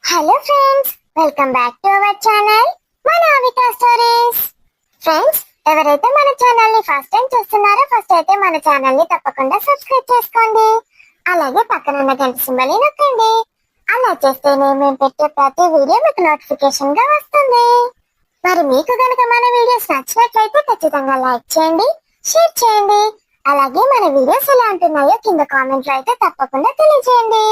Hello friends, welcome back to our channel Manavika stories. Friends, ఎవరైతే మన channel ని first time చూస్తున్నారో ఫస్ట్ అయితే మన ఛానల్ ని తప్పకుండా సబ్స్క్రైబ్ చేసుకోండి. అలాగే పక్కన ఉన్న గంట సింబల్ ని నొక్కండి. అలా చేస్తేనే మేము పెట్టే ప్రతి వీడియో మీకు నోటిఫికేషన్ గా వస్తుంది. మరి మీకు గనుక మన వీడియోస్ నచ్చినట్లయితే ఖచ్చితంగా లైక్ చేయండి, షేర్ చేయండి. అలాగే మన వీడియోస్ ఎలా ఉంటున్నాయో కింద కామెంట్ లో అయితే తప్పకుండా తెలియజేయండి.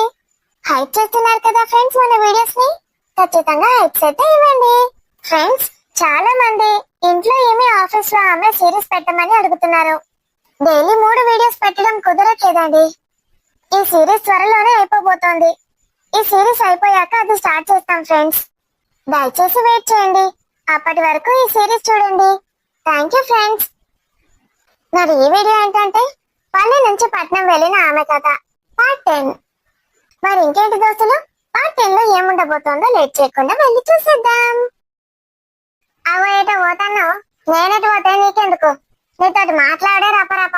హైప్ చేస్తున్నారు కదా ఫ్రెండ్స్ మన వీడియోస్ ని, ఖచ్చితంగా హైప్స్ అయితే ఇవ్వండి. ఫ్రెండ్స్, చాలా మంది ఇంట్లో ఏమి ఆఫీస్ లో ఆమె సిరీస్ పెట్టమని అడుగుతున్నారు. డైలీ 3 వీడియోస్ పెట్టడం కుదరట్లేదండి. ఈ సిరీస్ త్వరలోనే అయిపోబోతోంది. ఈ సిరీస్ అయిపోయాక అది స్టార్ట్ చేస్తాం ఫ్రెండ్స్. దయచేసి వెయిట్ చేయండి. అప్పటి వరకు ఈ సిరీస్ చూడండి. Thank you friends. మరి ఈ వీడియో ఏంటంటే పల్లె నుంచి పట్నం వెళ్ళిన ఆమె కథ పార్ట్ 10. మరి ఇంకేంటి దోస్తులు, పార్ట్ 10 లో ఏముండబోతోందో లేట్ చేయకుండా వెళ్ళి చూసేద్దాం. అవో ఏటో పోతాను, నేనేటి పోతే నీకెందుకు? నీతోటి మాట్లాడే రపరప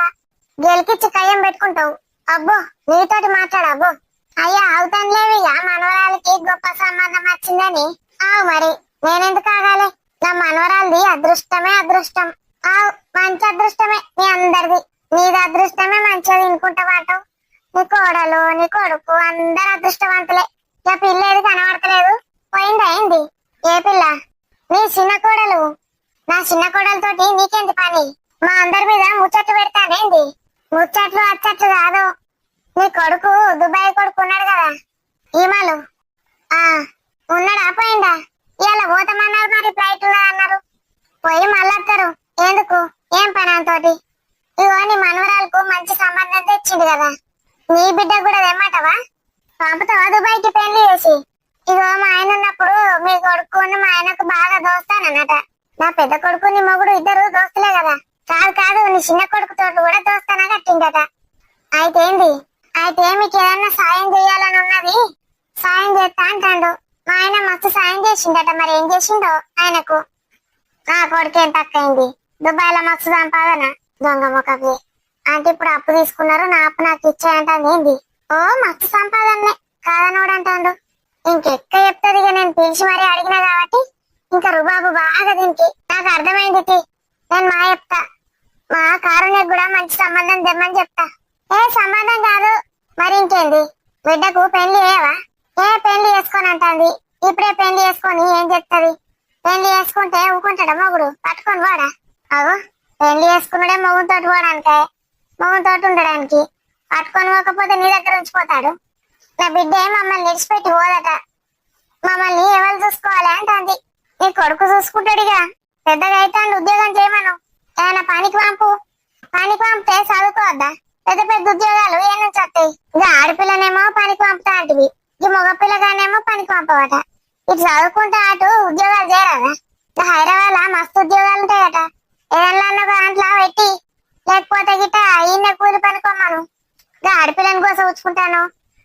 గెలికిచ్చి కయ్యం పెట్టుకుంటావు. అబ్బో, నీతోటి మాట్లాడబ్బో. అయ్యా అవుతానులేవి, ఆ మనవరాలకి గొప్ప సంబంధం వచ్చిందని. ఆవు మరి నేనెందుకు ఆగాలి? నా మనవరాలది అదృష్టమే అదృష్టం. ఆవు మంచి అదృష్టమే మీ అందరిది. నీది అదృష్టమే మంచిగా తినుకుంటా వాటవు. నీ కోడలు నీ కొడుకు అందరు అదృష్టవంతులే. ఇక పిల్ల ఏది కనబడతలేదు, పోయిందా ఏంది? ఏ పిల్ల? నీ చిన్న కోడలు. నా చిన్న కోడలతోటి నీకేంటి పని? మా అందరి మీద ముచ్చట్లు పెడతానేంది? ముచ్చట్లు అచ్చట్లు కాదు. నీ కొడుకు దుబాయ్ కొడుకు ఉన్నాడు కదా, ఈమాలు. ఉన్నాడా పోయిందా? ఇవాళ పోతామన్నారు, మరి ఫ్లైట్ అన్నారు. పోయి మళ్ళొస్తారు. ఎందుకు? ఏం పని అంతోటి? ఇగో నీ మనవరాలకు మంచి సంబంధం తెచ్చింది కదా, నీ బిడ్డ కూడా తెమ్మంటావా? పంపుతావా దుబాయ్కి పెళ్లి చేసి? ఇగో మా ఆయన ఉన్నప్పుడు మీ కొడుకు మా ఆయనకు బాగా దోస్తానన్నట. నా పెద్ద కొడుకు నీ మొగుడు ఇద్దరు దోస్తులే కదా. కాదు కాదు, నీ చిన్న కొడుకుతో కూడా దోస్తానా కట్టిందట. అయితే ఏంది? అయితే మీకు ఏదన్నా సాయం చేయాలని ఉన్నది, సాయం చేస్తా అంటాడు. మా ఆయన మస్తు సాయం చేసిండట, మరి ఏం చేసిండో ఆయనకు? నా కొడుకేం తక్కువైంది, దుబాయ్ లో మస్తు సంపాదన. దొంగ మొక్కకి అంటే ఇప్పుడు అప్పు తీసుకున్నారు, నా అప్పు నాకు ఇచ్చాయంటాను ఏంది? ఓ మస్తు సంపాదనే కాదనోడు అంటాడు. ఇంకెక్క చెప్తుంది, ఇక నేను పిలిచి మరీ అడిగినా కాబట్టి ఇంకా రుబాబు బాగా దీనికి. నాకు అర్థమైంది, నేను మా చెప్తా. మా కారుణ్యకు కూడా మంచి సంబంధం తెమ్మని చెప్తా. ఏ సంబంధం కాదు మరి ఇంకేంది? బిడ్డకు పెళ్లి ఏవా? ఏ పెళ్లి చేసుకొని అంటుంది. ఇప్పుడే పెళ్లి చేసుకొని ఏం చెప్తుంది? పెళ్లి చేసుకుంటే ఊకుంటాడా మొగుడు? పట్టుకొని పోడా? అవు పెళ్లి చేసుకున్నాడే మొగుడుతోటి పోవడానికే, మొగుడుతోటి ఉండడానికి. పట్టుకొని పోకపోతే నీ దగ్గర ఉంచిపోతాడు. నా బిడ్డ మమ్మల్ని నిడిచిపెట్టి పోదట. మమ్మల్ని ఎవరు చూసుకోవాలి అంటుంది. నీ కొడుకు చూసుకుంటాడుగా, పెద్దగా అవుతాడు. ఉద్యోగం చేయమను, ఏమైనా పనికి పంపు. పనికి పంపితే చదువుకోవద్దా? పెద్ద పెద్ద ఉద్యోగాలు ఏ నుంచి వస్తాయి? ఇక ఆడపిల్లనేమో పనికి పంపుతా అంటివి, ఈ మగపిల్లగానేమో పనికి పంపవట. ఇటు చదువుకుంటా అటు ఉద్యోగాలు చేయరాదా? ఇక హైదరాబాద్ లో మస్తు ఉద్యోగాలు ఉంటాయట. ఏదన్నా దాంట్లో పెట్టి, లేకపోతే గిట్ట ఈయన కూలి పనుకోమను. ఇక ఆడపిల్లని కోసం ఉంచుకుంటాను.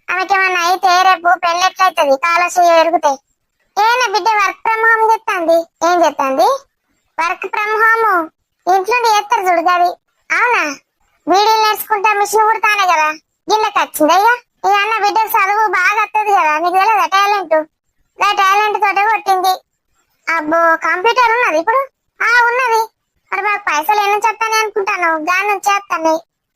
ఆమెకేమన్నా అయితే రేపు పెళ్లి ఎట్లయితుంది? కాలసి ఎరుగుతాయి. ఏనా బిడ్డ వర్క్ ఫ్రమ్ హోమ్ చెప్తాంది. ఏం చెప్తాంది? వర్క్ ఫ్రమ్ హోమ్ ఇంట్లో చేస్తారు చూడు గది. అవునా? వీడియోలు నేర్చుకుంటా మిషన్ కుడతానే కదా, గిళ్ళకి వచ్చింది. అయ్యా ఇక అన్న బిడ్డ చదువు బాగా వస్తుంది కదా, నీకు తెలియదా టాలెంట్? ఆ టాలెంట్ తోటే కొట్టింది. అబ్బో కంప్యూటర్ ఉన్నది ఇప్పుడు? ఉన్నది. మరి మాకు పైసలు ఏమో చెప్తానే అనుకుంటాను, దాని నుంచి చేస్తాను.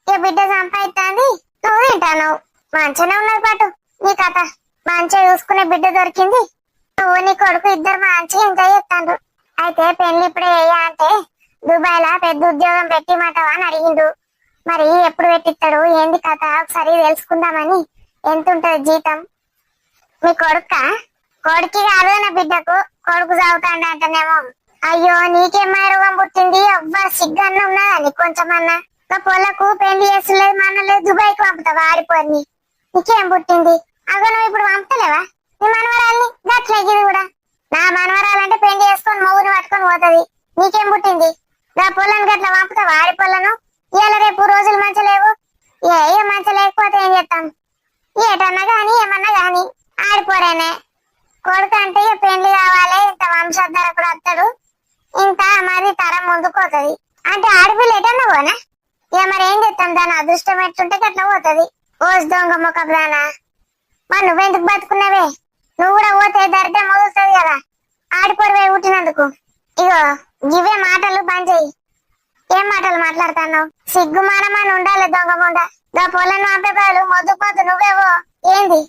ఇక బిడ్డ సంపాదిస్తాంది, నువ్వు తింటాను. మంచిగానే ఉన్నది పాటు నీ కథ. మంచిగా చూసుకునే బిడ్డ దొరికింది. నువ్వు నీ కొడుకు ఇద్దరు మంచిగా ఎంజాయ్ చేస్తాండ్రు. అయితే పెళ్లి ఇప్పుడే వేయ అంటే దుబాయ్ లా పెద్ద ఉద్యోగం పెట్టిమంటావా అని అడిగిండు. మరి ఎప్పుడు పెట్టిస్తాడు ఏంది కథ ఒకసారి తెలుసుకుందామని. ఎంత ఉంటది జీతం? మీ కొడుక్కి కాదు నా బిడ్డకు. కొడుకు చదువుతాండి అంటేనేమో అయ్యో నీకేమై రోగం పుట్టింది? ఎవ్వరు సిగ్గన్న ఉన్నదని కొంచెమన్నా? పొలకు పెళ్లి చేస్తలేదు, మనలేదు, దుబాయ్కి పంపుతావా ఆడిపోయి? నీకేం పుట్టింది? అగో నువ్వు ఇప్పుడు పంపుతలేవా నీ మనవరాల్ని? గట్లగిది కూడా నా మనవరాలంటే పెళ్లి చేసుకొని మొగుని పట్టుకొని పోతుంది. నీకేం పుట్టింది? నా పొలను గట్ల పంపుతావా ఆడిపోలను? ఇవాళ రేపు రోజులు మంచి లేవు. ఏ మంచి లేకపోతే ఏం చేస్తాం? ఏటన్నా గాని ఏమన్నా గాని ఆడిపోరేనే. కొడుకు అంటే పెళ్లి కావాలి, ఇంత వంశోద్ధర కూడా వస్తాడు, ఇంత మరి తరం ముందుకోతుంది అంటే ఆడపిల్ల ఎటన్నా పోనా? ఇక మరి ఏం చేస్తాం? దాని అదృష్టం ఎట్టుంటే గట్లా పోతుంది. ఓ దొంగ మొక్క ప్రాణ, మరి నువ్వెందుకు బతుకున్నావే? నువ్వు కూడా ఓ లేకపోతే దరిద్రం మొదలుతుంది కదా ఆడిపోరు పుట్టినందుకు. ఇగో ఇవే మాటలు బంద్ చెయ్యి. ఏం మాటలు మాట్లాడుతున్నావు? సిగ్గుమానమని ఉండాలి దొంగ ముండ. దా పొలను ఆపే బదులు మొద్దుపోతు నువ్వేవో ఏంది?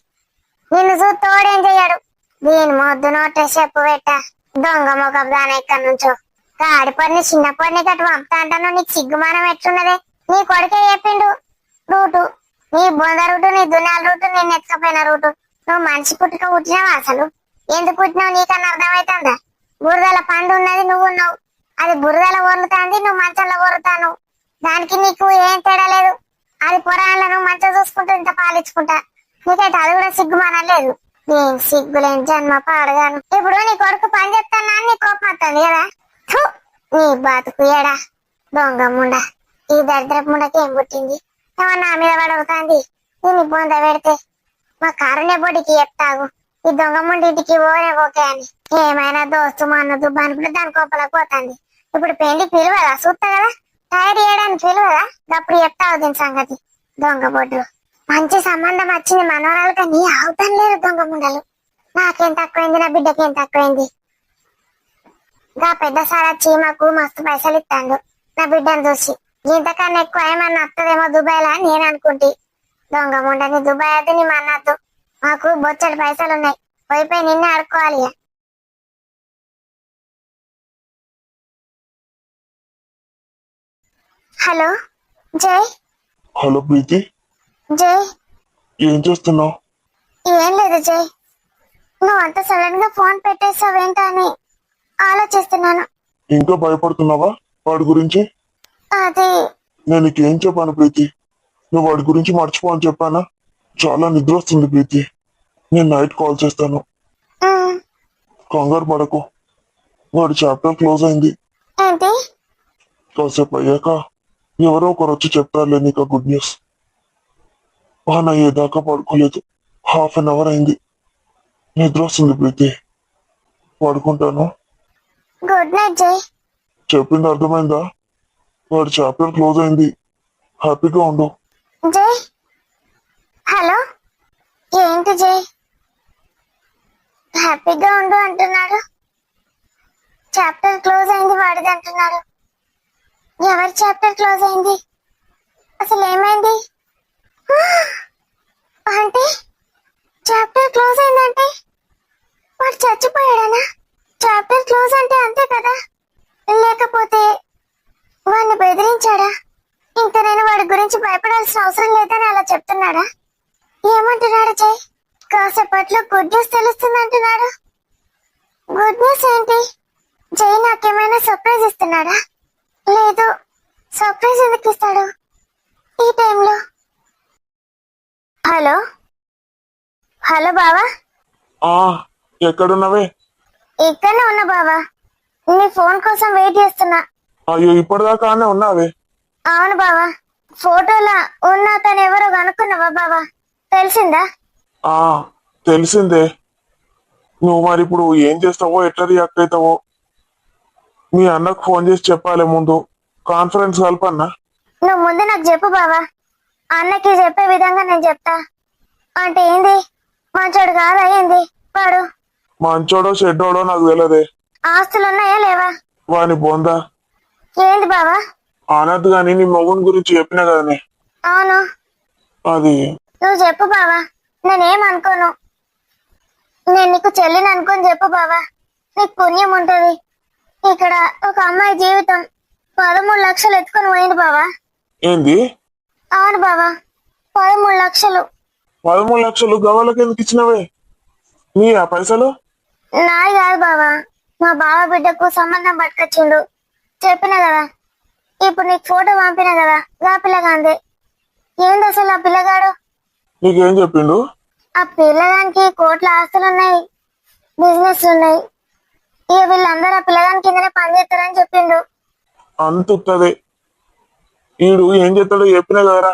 నిన్ను చూసి తోడేం చెయ్యాడు? దీని మొద్దు నోటే చెప్పు పెట్ట దొంగ మొగం దాని ఎక్కడి నుంచో ఆడిపోని చిన్నప్పటిని గట్టు పంపుతా అంటాను. నీకు సిగ్గుమానం ఎట్లున్నదే? నీ కొడుకే చెప్పిండు రూటు, నీ బొంద రూటు, నీ దునాల రూటు, నేను ఎత్తుకపోయిన రూటు. నువ్వు మనిషి పుట్టుక పుట్టినావా? అసలు ఎందుకు పుట్టినావు నీకన్నా అర్థమైతుందా? బురదల పండు ఉన్నది, నువ్వు ఉన్నావు. అది బురదల వరులుతాంది, నువ్వు మంచంలో వరుతాను. దానికి నీకు ఏం తేడా లేదు. అది పొరాళ్ళ నువ్వు మంచిగా చూసుకుంటూ ఇంత పాలించుకుంటా. నీకైతే అది కూడా సిగ్గుమానం లేదు. నేను సిగ్గులేని జన్మ పాడగాను. ఇప్పుడు నీ కొడుకు పని చెప్తానా నీ కోపం వస్తుంది కదా? థు, నీ బతుకు ఏడా దొంగ ముండ. ఈ దరిద్రపు ముండకి ఏం పుట్టింది? ఏమన్నా మీద పడవుతాంది. దీన్ని బొంద పెడితే మా కారుణ్య బొడికి చెప్తాగు. ఈ దొంగ ముండి ఇంటికి ఓరే ఓకే అని. ఏమైనా దోస్తు మన్నదు బనుకుంటే దాని కోపలకు పోతుంది. ఇప్పుడు పెళ్లికి పిలువదా? చూస్తా కదా, తయారు చేయడానికి పిలువదా? అప్పుడు చెప్తావు దీని సంగతి. దొంగ బొడ్డు మంచి సంబంధం వచ్చింది మనవరాలుగా, నీ అవుతాం లేదు దొంగ ముండలు. నాకేం తక్కువైంది, నా బిడ్డకేం తక్కువైంది? గా పెద్ద సారా చీమకు మస్తు పైసలు ఇస్తాడు నా బిడ్డను చూసి. ఇంతకన్నా ఎక్కువ ఏమన్నా వస్తుందేమో దుబాయ్లా నేను అనుకుంటే. దొంగ ముండని దుబాయ్ అయితే నీ మన్నద్దు. మాకు బొచ్చడి పైసలు ఉన్నాయి, పోయిపోయి నిన్నే అడుక్కోవాలి. హలో జై. హలో ప్రీతి, జై ఏం చేస్తున్నావు? ఏం లేదు జై, నువ్వు అంత సడన్ గా ఫోన్ పెట్టేసావేంటా అని ఆలోచిస్తున్నాను. ఇంకా భయపడుతున్నావా వాడి గురించి? అది నేను నీకేం చెప్పాను ప్రీతి? నువ్వు వాడి గురించి మర్చిపో అని చెప్పానా? చాలా నిద్ర వస్తుంది ప్రీతి, నేను నైట్ కాల్ చేస్తాను. కంగారు పడకు, వాడి చాప్టర్ క్లోజ్ అయింది. ఏంటి? కాసేపు అయ్యాక ఎవరో ఒకరు వచ్చి చెప్తారులే నీకు గుడ్ న్యూస్. నా ఏదాకా పడుకోలేదు, హాఫ్ అన్ అవర్ అయింది. నిద్ర వస్తుంది ప్రీతి, పడుకుంటాను. గుడ్ నైట్ జై. చెప్పింది అర్థమైందా? వాడి చాప్టర్ క్లోజ్ అయింది, హ్యాపీగా ఉండు. జై హలో, ఏంటి జై హ్యాపీగా ఉండు అంటున్నాడు? చాప్టర్ క్లోజ్ అయింది వాడిది అంటున్నాడు. ఎవరి చాప్టర్ క్లోజ్ అయింది? అసలు ఏమైంది? అంటే చాప్టర్ క్లోజ్ అయిందంటే వాడు చచ్చిపోయాడనా? చాప్టర్ క్లోజ్ అంటే అంతే కదా, లేకపోతే వాడిని బెదిరించాడా? ఇంకా నేను వాడి గురించి భయపడాల్సిన అవసరం లేదని అలా చెప్తున్నాడా? ఏమంటున్నాడు జై? కాసేపట్లో గుడ్ న్యూస్ తెలుస్తుంది అంటున్నాడు. గుడ్ న్యూస్ ఏంటి? జై నాకేమైనా సర్ప్రైజ్ ఇస్తున్నాడా? లేదు, సర్ప్రైజ్ ఎందుకు ఇస్తాడు ఈ టైంలో? హలో హలో బావా. ఎక్కడున్నావే? ఇక్కడనే ఉన్నా బావా, నీ ఫోన్ కోసం వెయిట్ చేస్తున్నా. అయ్యో, ఇప్పటిదాకా ఉన్నావే? అవును బావా, ఫోటోలా ఉన్న తను ఎవరో కనుక్కున్నావా బావా? తెలిసిందా? తెలిసిందే. నువ్వు మరి ఇప్పుడు ఏం చేస్తావో, ఎట్లా రియాక్ట్ అవుతావో మీ అన్నకు ఫోన్ చేసి చెప్పాలి. ముందు కాన్ఫరెన్స్ కలపన్నా. నువ్వు ముందు నాకు చెప్పు బావా, అన్నకి చెప్పే విధంగా నేను చెప్తా. అంటే ఏంది, మంచోడు కాదా ఏంది వాడు? మంచోడో చెడ్డోడో నాకు తెలియదే. ఆస్తులు ఉన్నాయా లేవా? వాని బొందా ఏంది బావా? అనద్దు గాని నీ మొగుని గురించి చెప్పినా కదనే. అవును, అది నువ్వు చెప్పు బావా, నేనేం అనుకోను. నేను నీకు చెల్లిని అనుకోని చెప్పు బావా, నీకు పుణ్యం ఉంటది. ఇక్కడ ఒక అమ్మాయి జీవితం 13 లక్షలు ఎత్తుకొని పోయింది బావా. ఏంది? అవును బావా, 13 లక్షలు. 13 లక్షలు గవ్వలకి ఎందుకు ఇచ్చినవే? నీ ఆ పైసలు? నాయి కాదు బావా, మా బావ బిడ్డకు సంబంధం పట్టుకొచ్చిండు. చెప్పిన కదా, ఇప్పుడు నీకు ఫోటో పంపిన కదా, గా పిల్లగాంది. ఏంది అసలు ఆ పిల్లగాడు? నీకేం చెప్పిండు? ఆ పిల్లగానికి కోట్ల ఆస్తులున్నాయి, బిజినెస్ ఉన్నాయి. ఇక వీళ్ళందరూ ఆ పిల్లగాని కిందనే పనిచేస్తారని చెప్పిండు. అంత ఉత్తదే. ఈడు ఏం చేస్తాడో చెప్పినా కదరా.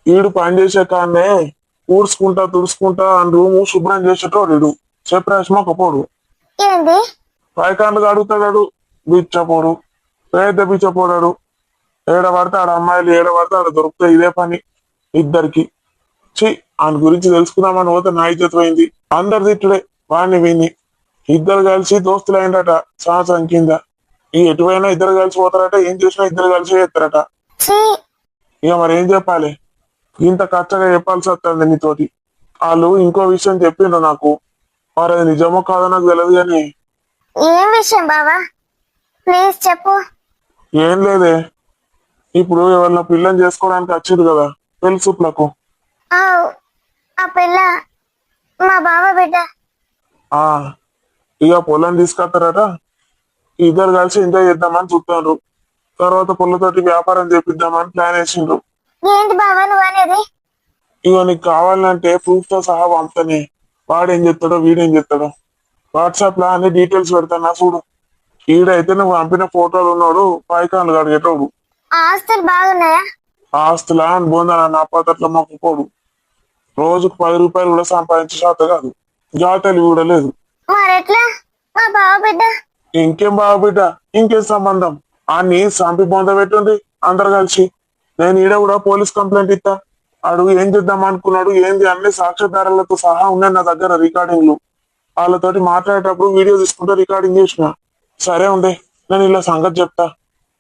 ఈడు పని చేసే కాన్నే ఊడ్చుకుంటా తుడుచుకుంటా అని రూము శుభ్రం చేసేటోడు. ఈడు చెప్పరాసి మొక్కపోడు. ఏంది? పైకాన్లు అడుగుతాడు, బిచ్చపోడు, పెద్ద బిచ్చపోడాడు. ఏడ పడితే ఆడ అమ్మాయిలు, ఏడ పడితే ఆడ దొరుకుతాయి. ఇదే పని ఇద్దరికి. ఆయన గురించి తెలుసుకుందామని పోతే నా ఇజ్జత్ పోయింది. అందరు తిట్టుడే వాడిని వీడిని. ఇద్దరు కలిసి దోస్తులు అయిందట సంవత్సరం కింద. ఈ ఎటువైనా ఇద్దరు కలిసి పోతారట, ఏం చేసినా ఇద్దరు కలిసి చేస్తారట. ఛీ, ఇక మరి ఏం చెప్పాలి, ఇంత కష్టంగా చెప్పాల్సి వస్తుంది నీతోటి. వాళ్ళు ఇంకో విషయం చెప్పిండ్రు నాకు, మరి అది నిజమో కాదో నాకు తెలియదు కానీ. ఏం విషయం బావా, ప్లీజ్ చెప్పు. ఏం లేదే, ఇప్పుడు ఎవరిన పిల్లని చేసుకోవడానికి వచ్చింది కదా పెళ్లి ఆవ్, ఆ పిల్ల మా బావ బిడ్డ. ఆ ఇక పొలం తీసుకొస్తారట. ఇద్దరు కలిసి ఎంజాయ్ చేద్దామని చూస్తారు. తర్వాత పొలతోటి వ్యాపారం చేపిద్దామని ప్లాన్ వేసిండ్రు. ఏంటి బావా నువ్వు అనేది? ఇక నీకు కావాలంటే ప్రూఫ్ తో సహా పంపుతానే. వాడేం చెప్తాడో వీడేం చెప్తాడో వాట్సాప్ లో అన్ని డీటెయిల్స్ పెడతానా చూడు. ఈడైతే నువ్వు పంపిన ఫోటోలు ఉన్నాడు పైకాన్లు కడిగేటోడు. ఆస్తులు బాగున్నాయా? ఆస్తులా అని బోందా నా పాతట్లో మొక్కుకోడు. రోజుకు 10 రూపాయలు కూడా సంపాదించే శాత కాదు, జాతలు కూడా లేదు. మరెట్లా మా బావ బిడ్డ? ఇంకేం బావ బిడ్డ, ఇంకేం సంబంధం. అన్ని సంపి బొంద పెట్టుంది అందరు కలిసి. నేను ఈడ కూడా పోలీస్ కంప్లైంట్ ఇస్తా. అడుగు ఏం చేద్దాం అనుకున్నాడు ఏంది అన్ని సాక్ష్యాధారాలతో సహా ఉన్నాయి నా దగ్గర రికార్డింగ్లు. వాళ్ళతోటి మాట్లాడేటప్పుడు వీడియో తీసుకుంటే రికార్డింగ్ చేసిన. సరే ఉండే, నేను ఇలా సంగతి చెప్తా.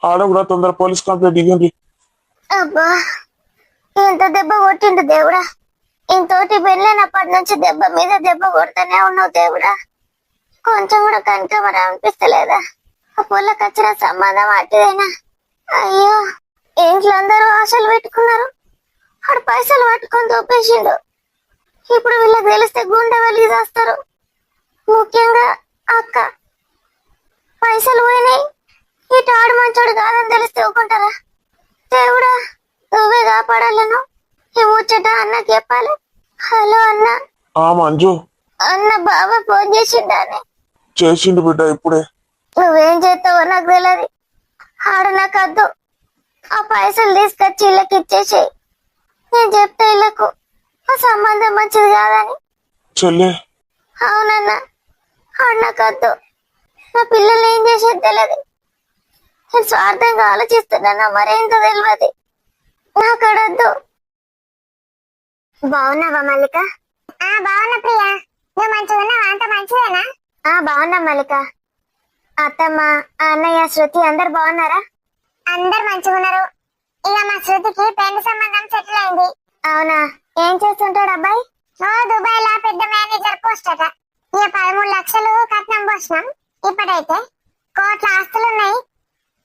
ఆడ కూడా తొందర పోలీస్ కంప్లైంట్ ఇవ్వండి. అబ్బా, ఎంత దెబ్బ కొట్టిండు దేవుడా. ఇంతోటి పెళ్ళైనప్పటి నుంచి దెబ్బ మీద దెబ్బ కొడుతూనే ఉన్నావు దేవుడా. కొంచెం కూడా కనకమర అనిపిస్తలేదా? ఆ పుల్లకి వచ్చిన సంబంధం అటుదైనా. అయ్యో, ఇంట్లో అందరూ ఆశలు పెట్టుకున్నారు, ఆడు పైసలు పట్టుకొని తోపేసిండు. ఇప్పుడు వీళ్ళకి తెలిస్తే గుండె వెళ్ళి చేస్తారు. ముఖ్యంగా అక్క. పైసలు పోయినాయి, ఇటు ఆడు మంచోడు కాదని తెలిస్తే ఊకుంటారా? దేవుడా, నువ్వే కాపాడాలను. ఈ ముచ్చట అన్నకి చెప్పాలి. హలో అన్న. ఆ మంజు, అన్న బావ ఫోన్ చేసిండానే. చేసిండు బిడ్డ ఇప్పుడే. నువ్వేం చేస్తావో నాకు తెలియదు. ఆడు నాకు వద్దు. ఆ పైసలు తీసుకొచ్చి ఇళ్ళకి ఇచ్చేసేయి. నేను చెప్తే ఇళ్ళకు ఆ సంబంధం మంచిది కాదని. చెల్లె, అవునన్నా, ఆడు నాకు వద్దు. నా పిల్లల్ని ఏం చేసేది తెలియదు. నేను స్వార్థంగా ఆలోచిస్తున్నానా మరేంతో తెలియదు. నాకు అడొద్దు. బాగున్నావా మల్లిక? బాగున్నా ప్రియా, నువ్వు మంచిగా ఉన్నావా? అంత మంచిదేనా? బాగున్నా మల్లిక. అత్తమ్మ, అన్నయ్య, శృతి అందరు బాగున్నారా? అందరు మంచిగా ఉన్నారు. ఇక మా శృతికి పెళ్లి సంబంధం సెటిల్ అయింది. అవునా? ఏం చేస్తుంటాడు అబ్బాయి? దుబాయ్ లో పెద్ద మేనేజర్ పోస్ట్ అట. ఇక 13 లక్షలు కట్నం పోసినాం. ఇప్పుడైతే కోట్ల ఆస్తులు ఉన్నాయి.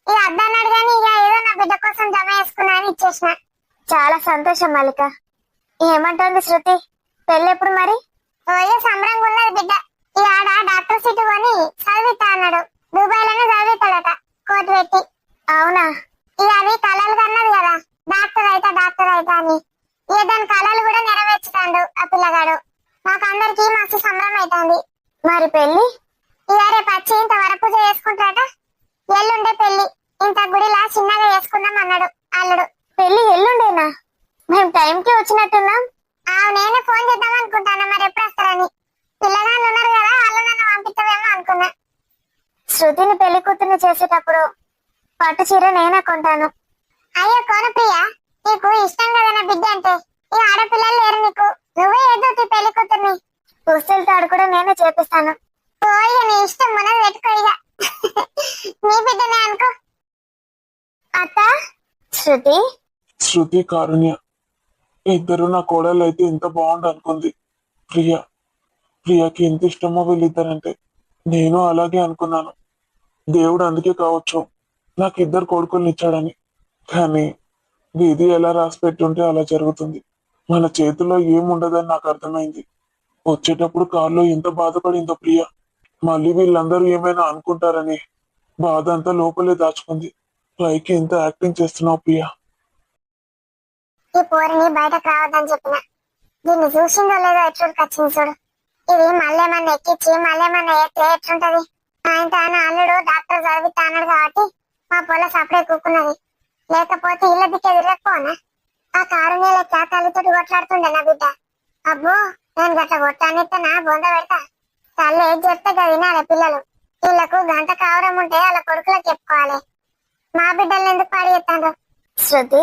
ఇక అద్దన్నాడు గాని ఇక ఏదో నా బిడ్డ కోసం జమ చేసుకున్నా అని ఇచ్చేసిన. చాలా సంతోషం మల్లిక. ఏమంటుంది శృతి? పెళ్ళెప్పుడు మరి? ఓయో సంబరంగా ఉన్నది బిడ్డ. ఈ ఆడ డాక్టర్ సీటు కొని చదివిస్తా అన్నాడు. దుబాయ్ లోనే చదివిస్తాడట కోట్ పెట్టి. అవునా? ఇక అది కళలు కన్నది కదా, డాక్టర్ అయితా అని. ఇక దాని కళలు కూడా నెరవేర్చుతాడు ఆ పిల్లగాడు. మాకందరికి మస్తు సంబరం అవుతుంది. మరి పెళ్లి? ఇక రేపు వచ్చి ఇంత వరపూజ చేసుకుంటాట. ఎల్లుండే పెళ్లి. ఇంత గుడిలా చిన్నగా చేసుకుందాం అన్నాడు అల్లుడు. పెళ్లి ఎల్లుండేనా? మేము టైంకి వచ్చినట్టున్నాం. నేనే ఫోన్ చేద్దాం అనుకుంటాను, మరి ఎప్పుడు వస్తారని. పిల్లగాళ్ళు ఉన్నారు కదా, వాళ్ళు నన్ను పంపిస్తావేమో అనుకున్నా. శృతిని పెళ్లి కూతుర్ని చేసేటప్పుడు పట్టు చీర నేనే కొంటాను. అయ్యో కోన ప్రియా, నీకు ఇష్టం కదా నా బిడ్డ అంటే. ఈ ఆడపిల్లలు లేరు నీకు, నువ్వే ఏదో పెళ్లి కూతుర్ని. పుస్తల తాడు కూడా నేనే చేపిస్తాను. ఇక నీ ఇష్టం మనది పెట్టుకో. ఇక నీ బిడ్డనే అనుకో. అత్త, శృతి. శృతి, కారుణ్య ఇద్దరు నా కోడలు అయితే ఎంత బాగుండు అనుకుంది. ప్రియకి ఎంత ఇష్టమో వీళ్ళిద్దరంటే. నేను అలాగే అనుకున్నాను. దేవుడు అందుకే కావచ్చు నాకు ఇద్దరు కొడుకుల్ని ఇచ్చాడని. కానీ విధి ఎలా రాసి పెట్టుంటే అలా జరుగుతుంది. మన చేతిలో ఏముండదని నాకు అర్థమైంది. వచ్చేటప్పుడు కారులో ఎంత బాధపడిందో ప్రియ. మళ్ళీ వీళ్ళందరూ ఏమైనా అనుకుంటారని బాధ అంతా లోపలే దాచుకుంది. పైకి ఎంత యాక్టింగ్ చేస్తున్నావు ప్రియా. ఈ పోరిని బయటకు రావద్దని చెప్పిన. దీన్ని చూసిందో లేదో ఎట్లుడికి వచ్చింది చూడు. ఇది మళ్ళేమన్నా ఎక్కించి మళ్ళేమన్నా ఎత్తే ఎట్లుంటది? ఆయన అల్లుడు డాక్టర్ చదివిస్తా అన్నాడు కాబట్టి మా పొల సపడే కూకున్నది. లేకపోతే ఇళ్ళ దిక్కే తిరగకపోనా? ఆ కారుణ్యల తల్లితో కొట్లాడుతుండే నా బిడ్డ. అబ్బో, నేను గట్ల కొట్టానిస్తే నా బొంద పెడతా. తల్లి ఏది చెప్తే కదా వినాలి పిల్లలు. వీళ్ళకు గంట కావడం ఉంటే వాళ్ళ కొడుకులకు చెప్పుకోవాలి. మా బిడ్డల్ని ఎందుకు పాడి చెప్తాను? శృతి,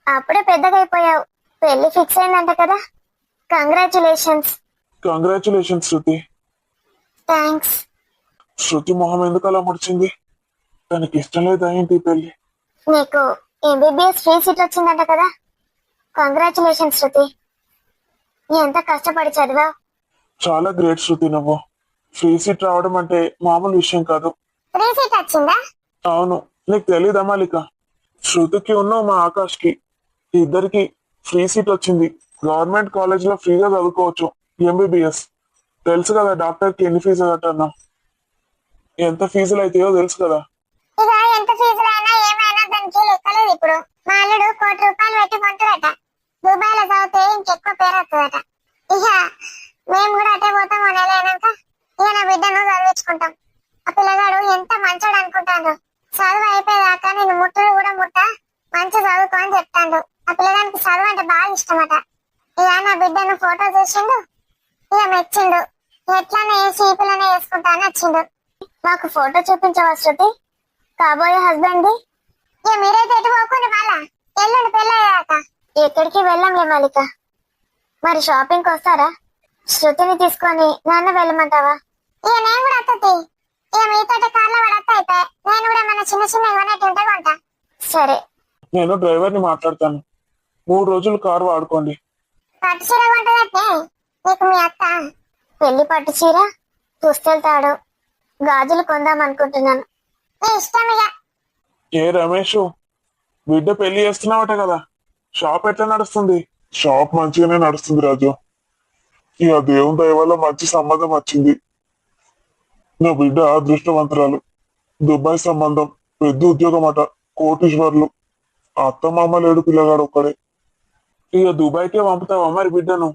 అప్పుడే పెద్దగా అయిపోయావు. పెళ్లి ఫిక్స్ అయిందంట కదా, కంగ్రాచులేషన్స్. కంగ్రాచులేషన్ శృతి. థ్యాంక్స్. శృతి మొహం ఎందుకు అలా ముడిచింది? తనకి ఇష్టం లేదా ఏంటి ఈ పెళ్లి? నీకు ఎంబీబీఎస్ ఫ్రీ సీట్ వచ్చిందంట కదా, కంగ్రాచులేషన్స్ శృతి. ఎంత కష్టపడి చదివావు. చాలా గ్రేట్ శృతి నువ్వు. ఫ్రీ సీట్ రావడం అంటే మామూలు విషయం కాదు. ఫ్రీ సీట్ వచ్చిందా? అవును, నీకు తెలీదా మాలిక? శృతికి ఉన్న మా ఆకాష్కి ఇద్దరికి ఫ్రీ సీట్ వచ్చింది. గవర్నమెంట్ కాలేజ్ లో ఫ్రీగా చదువుకోవచ్చు ఎంబీబీఎస్. తెలుసు కదా డాక్టర్ కి ఎన్ని ఫీజు కట్టన్నా, ఎంత ఫీజులు అయితాయో తెలుసు కదా. ఇక ఎంత ఫీజులైనా ఏమైనా దానికి లెక్కలేదు. ఇప్పుడు మా అల్లుడు ₹1,00,00,000 పెట్టి కొంటాడట. దుబాయ్ లో చదివితే ఇంకెక్కువ పేరు వస్తుందట. ఇక మేము కూడా అటే పోతాం. ఓ నెల అయినాక ఇక నా బిడ్డను చదివించుకుంటాం. ఆ పిల్లగాడు ఎంత మంచోడు అనుకుంటాడు. చదువు అయిపోయేదాకా నేను ముట్టుడు కూడా ముట్ట, మంచి చదువుకో అని చెప్తాడు. ఆ పిల్లగానికి చదువు అంటే బాగా ఇష్టమట. ఇక నా బిడ్డను ఫోటో చూసిండు, ఇక మెచ్చిండు. ఎట్లానే వేసి ఈ పిల్లనే వేసుకుంటా అని వచ్చిండు. మాకు ఫోటో చూపించవా శృతి, కాబోయే హస్బెండ్ ది? ఇక మీరైతే ఎటు పోకుండా మళ్ళా ఎల్లుండి పెళ్ళయ్యాక. ఎక్కడికి వెళ్ళంలే మాలిక. మరి షాపింగ్ కి వస్తారా? శృతిని తీసుకొని నాన్న వెళ్ళమంటావా? ఇక నేను కూడా అత్తతి. ఇక మీతో కార్లో పడత్తా అయిపోయి నేను కూడా మన చిన్న చిన్న కొనేటి ఉంటే కొంటా. సరే. నేను డ్రైవర్ ని మాట్లాడతాను. 3 రోజులు కారు వాడుకోండి. పట్టు చీర కొంటదట్నే నీకు మీ అత్త. పెళ్లి పట్టు చీర, పుస్తెళ్తాడు, గాజులు కొందాం అనుకుంటున్నాను. నీ ఇష్టం ఇక. ఏ రమేష్, బిడ్డ పెళ్లి చేస్తున్నావట కదా, షాప్ ఎట్లా నడుస్తుంది? షాప్ మంచిగానే నడుస్తుంది రాజు. ఇక దేవుని దయ వల్ల మంచి సంబంధం వచ్చింది. నా బిడ్డ అదృష్టవంతురాలు. దుబాయ్ సంబంధం, పెద్ద ఉద్యోగం అట, కోటీశ్వర్లు. అత్తమామ లేడు, పిల్లగాడు ఒక్కడే. ఇక దుబాయ్కే పంపుతావా మరి బిడ్డను?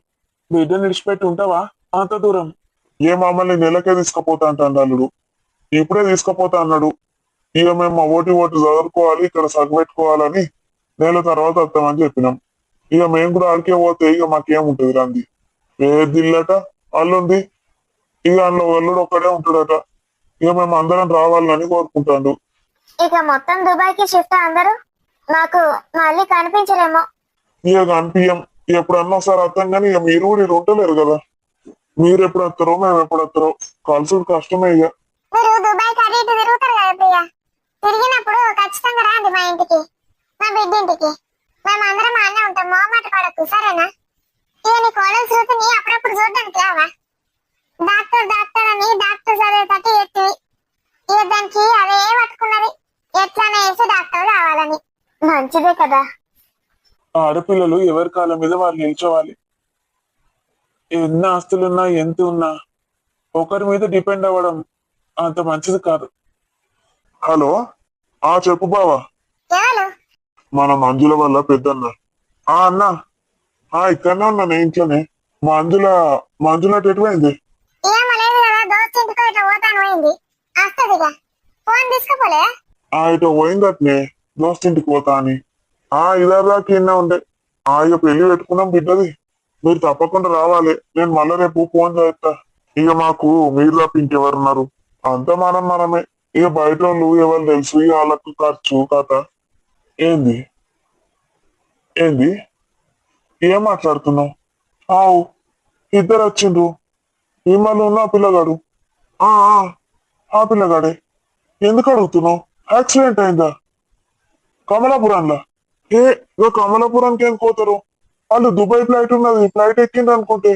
బిడ్డను విడిచిపెట్టి ఉంటావా అంత దూరం? ఏ మమ్మల్ని నెలకే తీసుకుపోతా అంటాడు అల్లుడు. ఇప్పుడే తీసుకుపోతా అన్నాడు. ఇక మేము ఓటి చదువుకోవాలి, ఇక్కడ సగబెట్టుకోవాలని నెల తర్వాత వస్తామని చెప్పినాం. ఇక మేము కూడా ఆడికే పోతే ఇక మాకేముంటది రంది. దిల్లట అల్లుంది. ఇక అందులో అల్లుడు ఒక్కడే ఉంటాడట. ఇక మేము అందరం రావాలని కోరుకుంటాడు. ఇక మొత్తం దుబాయ్ కి షిఫ్ట్ అందరూ. నాకు మళ్ళీ కనిపించరేమో. ఇక కనిపించం. ఎప్పుడన్నా ఒకసారి వస్తాం కానీ ఇక మీరు కూడా ఇక్కడ ఉంటలేరు కదా. మీరు ఎప్పుడు వస్తారో మేము ఎప్పుడు వస్తారో కలుసుడు కష్టమే. ఇక మీరు దుబాయ్ కి అటు ఇటు తిరుగుతారు కదా ప్రియ, తిరిగినప్పుడు ఖచ్చితంగా రాండి మా ఇంటికి, మా బిడ్డ ఇంటికి. మేము అందరం అన్నీ ఉంటాం, మొహమాట పడకు సరేనా? ఇక నీ కోడలు శృతిని అప్పుడప్పుడు చూడడానికి రావా? డాక్టర్ డాక్టర్ అని డాక్టర్ చదివేటట్టు ఎత్తి ఇక దానికి అదే పట్టుకున్నది, ఎట్లానే వేసి డాక్టర్ కావాలని. మంచిదే కదా. ఆడపిల్లలు ఎవరి కాళ్ళ మీద వాళ్ళు నిల్చోవాలి. ఎన్ని ఆస్తులున్నా ఎంత ఉన్నా ఒకరి మీద డిపెండ్ అవ్వడం అంత మంచిది కాదు. హలో, చెప్పు బావా. ఎవరు? మన మంజుల వల్ల పెద్దన్న. అన్న, ఇక్కడనే ఉన్నా నేను ఇంట్లోనే. మంజుల ఎటుపోయింది? ఏమో లేదు కదా, దోస్త్ ఇంటికో ఇట్లా పోతాను పోయింది, వస్తదిగా. ఫోన్ తీసుకుపోలే? ఇటు పోయిందట్నే, దోస్త్ ఇంటికి పోతా అని. ఇదాకా కింద ఉండే. ఇక పెళ్లి పెట్టుకున్నాం బిడ్డది. మీరు తప్పకుండా రావాలి. నేను మళ్ళీ రేపు ఫోన్ చేస్తా. ఇక మాకు మీరు తప్ప ఇంకెవరున్నారు? అంతా మనమే. ఇక బయట వాళ్ళు ఎవరు తెలుసు, ఇక వాళ్ళకు ఖర్చు కథ. ఏంది ఏంది ఏం మాట్లాడుతున్నావు? ఇద్దరు వచ్చిండ్రు. విమలు ఉన్న పిల్లగాడు. ఆ పిల్లగాడే. ఎందుకు అడుగుతున్నావు? యాక్సిడెంట్ అయిందా? కమలాపురంలో? ఇక కమలాపురానికి ఏం పోతారు? వాళ్ళు దుబాయ్ ఫ్లైట్ ఉన్నది, ఫ్లైట్ ఎక్కింది అనుకుంటే.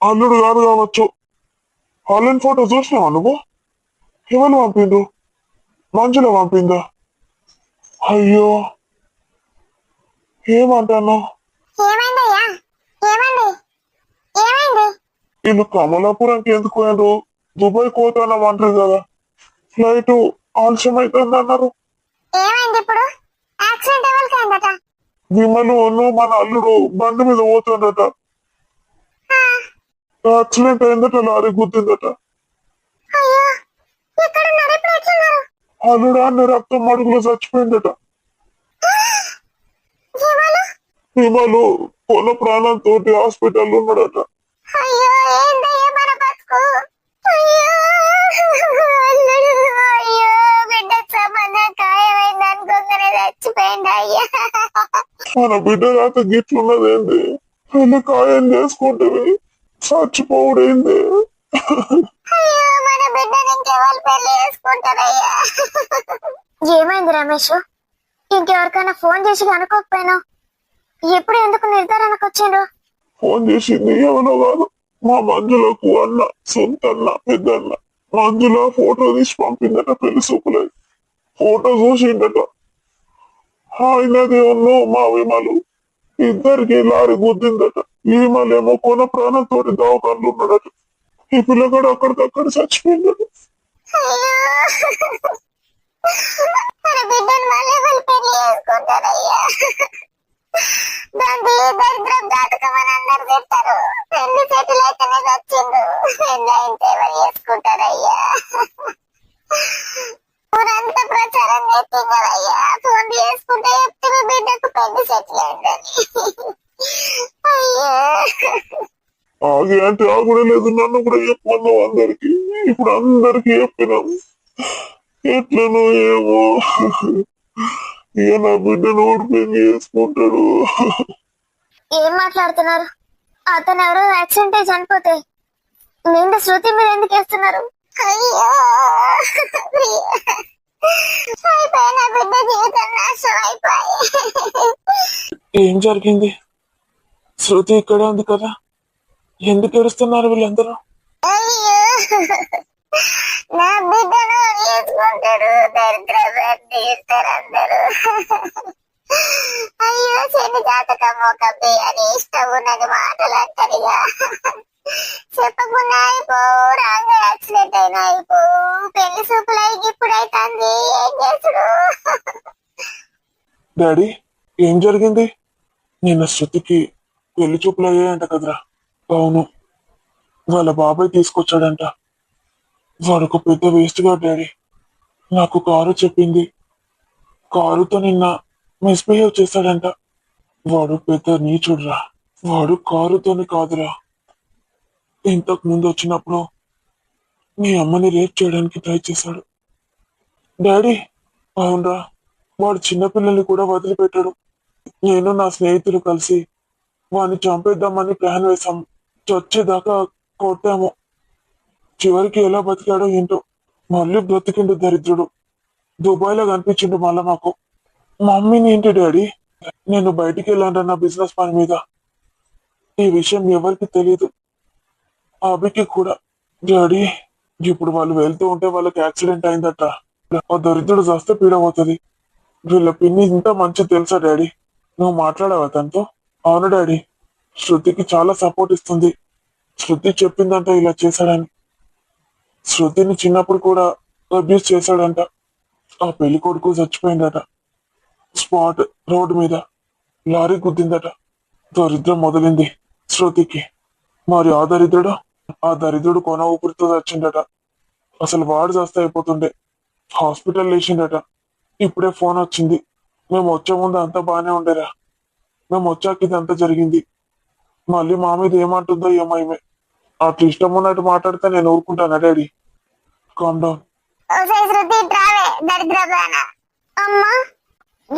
అల్లుడు కాదు కావచ్చు. హాలిన్ ఫోటో చూసినావా నువ్వు? ఎవరు పంపిండు? మంజుల పంపిందా? అయ్యో, ఏమంటాను? వీళ్ళు కమలాపురంకి ఎందుకు పోయినరు? దుబాయ్ పోతానమంటారు కదా, ఫ్లైట్ ఆలస్యం అవుతుంది అన్నారు. విమలు మన అల్లుడు బండి మీద పోతుందట. యాక్సిడెంట్ అయిందట, లారీ గుద్దిందట. అల్లుడు అన్ని రక్తం మడుగులో చచ్చిపోయిందట. విమలు పొల ప్రాణంతో హాస్పిటల్ ఉన్నాడట. మన బిడ్డ రాక గిట్లున్నదేంది? పెళ్లి ఖాయం చేసుకుంటే చచ్చిపోవుడైంది. అయ్యో మన బిడ్డని ఇంకెవరు పెళ్లి చేసుకుంటారయ్యా. ఏమైంది రమేష్? ఇంకెవరికైనా ఫోన్ చేసి కనుక్కోకపోయినా ఎప్పుడు ఎందుకు నిర్ధారణకు వచ్చిండ్రు? ఫోన్ చేసింది ఎవరో కాదు, మా మంజులకు అన్న, సొంత అన్న, పెద్దన్న. మంజుల ఫోటో తీసి పంపిందట పెళ్లి సూపులై. ఫోటో చూసిండట. ఆయనది ఉన్ను మా విమలు ఇద్దరికి లారీ గుద్దిందట. విమలేమో కొన ప్రాణంతోటి దవాఖానలో ఉన్నాడట. ఈ పిల్లగాడు అక్కడికక్కడ చచ్చిపోయిందట. అయ్యో మన బిడ్డను మళ్ళీ వాళ్ళు పెళ్లి చేసుకుంటారయ్యా. దాన్ని దరిద్రం జాతకమని అందరు తింటారు. పెళ్లి సెటిల్ అయితేనే వచ్చిండు, పెళ్లి అయితే ఎవరు చేసుకుంటారయ్యా. ఊరంతా ప్రచారం చేస్తాం కదయ్యా, ఫోన్ చేసుకుంటే చెప్తే మీ బిడ్డకు పెళ్లి సెటిల్ అయిందని. అయ్యో ఆగి అంటే ఆగుడే లేదు, నన్ను కూడా చెప్పమన్నావు అందరికి. ఇప్పుడు అందరికి చెప్పినాం. ఎట్లనో ఏమో ఇక నా బిడ్డను ఓడిపోయి చేసుకుంటాడు. ఏం మాట్లాడుతున్నారు? అతను ఎవరో యాక్సిడెంట్ అయి చనిపోతే నిండు శృతి మీద ఎందుకు వేస్తున్నారు? అయ్యో అయిపోయిన బిడ్డ జీవితం నాశనం అయిపోయి. ఏం జరిగింది? శృతి ఇక్కడే ఉంది కదా, ఎందుకు ఏడుస్తున్నారు వీళ్ళందరూ? అయ్యో నా బిడ్డను వేసుకుంటాడు, దరిద్రం తీస్తారు అందరూ. అయ్యో శని జాతకం ఒక అని ఇష్టం ఉన్నది మాటలు అంటారుగా. చెప్పకుండా అయిపో, రాంగ్ యాక్సిడెంట్ అయినా అయిపో, పెళ్లి సూపులు అయి ఇప్పుడైతుంది, ఏం చేసుడు? డాడీ ఏం జరిగింది? నిన్న శృతికి పెళ్లి చూపులు అయ్యాయంట కదరా? అవును, వాళ్ళ బాబాయ్ తీసుకొచ్చాడంట. వాడొక పెద్ద వేస్ట్ గా డాడీ. నాకు కారు చెప్పింది, కారుతో నిన్న మిస్బిహేవ్ చేశాడంట. వాడు పెద్ద నీచుడురా. వాడు కారుతోని కాదురా, ఇంతకు ముందు వచ్చినప్పుడు మీ అమ్మని రేప్ చేయడానికి ట్రై చేశాడు. డాడీ అవునరా, వాడు చిన్నపిల్లల్ని కూడా వదిలిపెట్టాడు. నేను నా స్నేహితులు కలిసి వాడిని చంపేద్దామని ప్లాన్ వేశాం. చచ్చేదాకా కొట్టాము. చివరికి ఎలా బతికాడో ఏంటో, మళ్ళీ బ్రతికిండు దరిద్రుడు. దుబాయ్లో కనిపించిండు మళ్ళా మాకు. మమ్మీని ఏంటి డాడీ, నేను బయటికి వెళ్ళాను నా బిజినెస్ పని మీద. ఈ విషయం ఎవరికి తెలియదు, అభికి కూడా. డాడీ ఇప్పుడు వాళ్ళు వెళ్తూ ఉంటే వాళ్ళకి యాక్సిడెంట్ అయిందట. ఆ దరిద్రుడు చస్తే పీడవుతుంది. వీళ్ళ పిన్ని ఇంత మంచి తెలుసా డాడీ? నువ్వు మాట్లాడావా తనతో? అవును డాడీ, శృతికి చాలా సపోర్ట్ ఇస్తుంది. శృతి చెప్పిందంట ఇలా చేశాడని. శృతిని చిన్నప్పుడు కూడా అబ్యూస్ చేశాడంట. ఆ పెళ్లి కొడుకు చచ్చిపోయిందట. స్పాట్ రోడ్ మీద లారీ గుద్దిందట. దరిద్రం మొదలింది శృతికి. మరి ఆ దరిద్రుడు కొన ఊపిరితో చచ్చిందట. అసలు వాడు చేస్తే అయిపోతుండే. హాస్పిటల్ వేసిండట. ఇప్పుడే ఫోన్ వచ్చింది. మేము వచ్చే ముందు అంతా బాగానే ఉండేరా. మేము వచ్చాక ఇదంతా జరిగింది. మళ్ళీ మా మీద ఏమంటుందో ఏమో ఈమె. అట్లా ఇష్టం ఉన్నట్టు మాట్లాడితే నేను ఊరుకుంటానా డాడీ? Calm down. అమ్మా,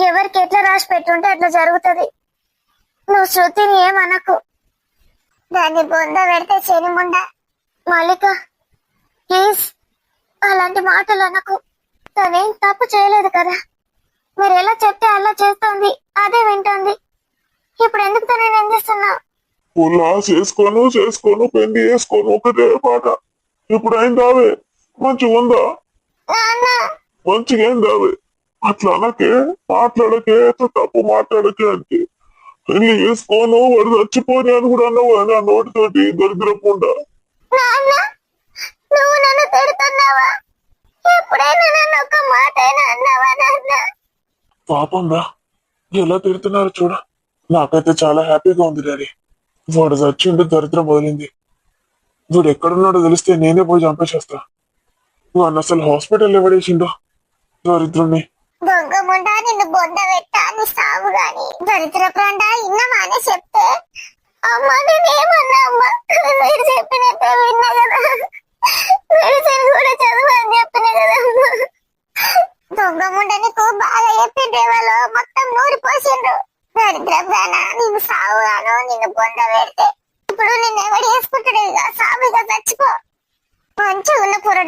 ఎవరికి ఎట్లా రాసి పెట్టుంటే అట్లా జరుగుతుంది. నువ్వు శృతిని ఏమనకు, దాన్ని బొంద పెడితే శని ముండ. మాలిక ప్లీజ్ అలాంటి మాటలు అనకు. తనేం తప్పు చేయలేదు కదా, మీరు ఎలా చెప్తే అలా చేస్తోంది, అదే వింటోంది. ఇప్పుడు ఎందుకు తనని నిందిస్తున్నావు? పుల్లా చేసుకోను పెళ్లి చేసుకోను ఒకటే పాట. ఇప్పుడు అయిందావే మంచిగా ఉందా? నాన్న మంచిగా అయిందావే. అట్లా అనకే, మాట్లాడకే, తప్పు మాట్లాడకే అంటే. పెళ్లి చేసుకోను వాడు చచ్చిపోని అని కూడా అన్నావు అని ఆ నోటితోటి దరిద్రకుండా. నాన్న, నువ్వు నన్ను తిడుతున్నావా? ఎప్పుడైనా నన్ను ఒక మాట అయినా అన్నావా నాన్న? పాపం రా, ఎలా తిడుతున్నారు చూడ. నాకైతే చాలా హ్యాపీగా ఉంది డాడీ. వాడు చచ్చిండు, దరిద్రం వదిలింది. వాడు ఎక్కడున్నాడో తెలిస్తే నేనే పోయి చంపేసేస్తా. వాడిని అసలు హాస్పిటల్ ఎవడేసిండో దరిద్రుణ్ణి. దొంగ ముండా, నిన్ను బొంద పెట్టా నీ సాగు గాని. దరిద్ర ప్రాండా ఇన్నమానే చెప్తే అమ్మా నేనేమన్నా అమ్మా, మీరు చెప్పినట్టే విన్నా కదా. మెడిసిన్ కూడా చదువు అని చెప్పిన కదా అమ్మా. దొంగ ముండ నీకు బాగా చెప్పిండ్రే వాళ్ళు, మొత్తం నూరి పోసిండ్రు. దరిద్ర ప్రాణ, నిన్ను సాగుగాను, నిన్ను బొంద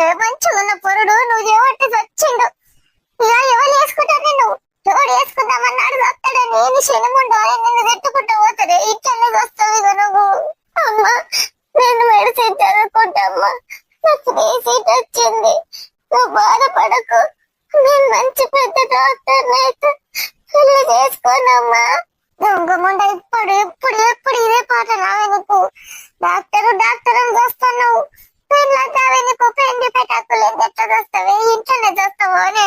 చేసుకున్నాడు మంచిగా ఉన్న పొరుడు నువ్వు ఏమంటే వచ్చిండు. ఇక ఎవరు వేసుకుంటారు నిన్ను? ఎవరు వేసుకుందామన్నాడు వస్తాడు. నేను శనిముండు నిన్ను తిట్టుకుంటూ పోతాడు. ఇట్లనే వస్తావు ఇక నువ్వు. అమ్మా నేను మెడిసిన్ చదువుకుంటామ్మా, నాకు ఫ్రీ సీట్ వచ్చింది, నువ్వు బాధపడకు. నేను మంచి పెద్ద డాక్టర్ అయితే పెళ్లి చేసుకోనమ్మా. దొంగ ముండ ఇప్పుడు ఇప్పుడు ఎప్పుడు ఇదే పాట రావే నీకు. డాక్టర్ డాక్టర్ అని చూస్తున్నావు, పెళ్ళంటావే నీకు పెండి పెట్టాకులు ఎట్లా చూస్తావే? ఇంట్లోనే చూస్తావు అని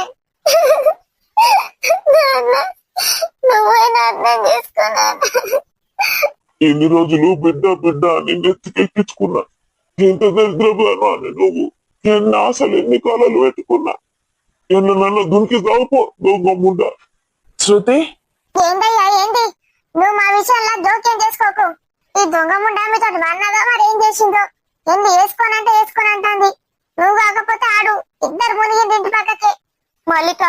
నువ్వైనా అర్థం చేసుకున్నాను. ఎన్ని రోజులు బిడ్డ బిడ్డ అని నెత్తికెక్కించుకున్నా. ఎంత దరిద్రపు అని నువ్వు. ఎన్ని ఆశలు ఎన్ని కాలాలు పెట్టుకున్నా. ఎన్న నన్ను దునికి చావుపో దొంగ ముండ. శృతి, ఏంటయ్యా ఏంటి? నువ్వు మా విషయంలో జోక్యం చేసుకోకు. ఈ దొంగ ముండా మీతో అన్నదో మరి ఏం చేసిందో. ఏంది వేసుకోనంటే వేసుకోనంటుంది. నువ్వు కాకపోతే ఆడు ఇద్దరు మునిగింది ఇంటి పక్కకి. మల్లిక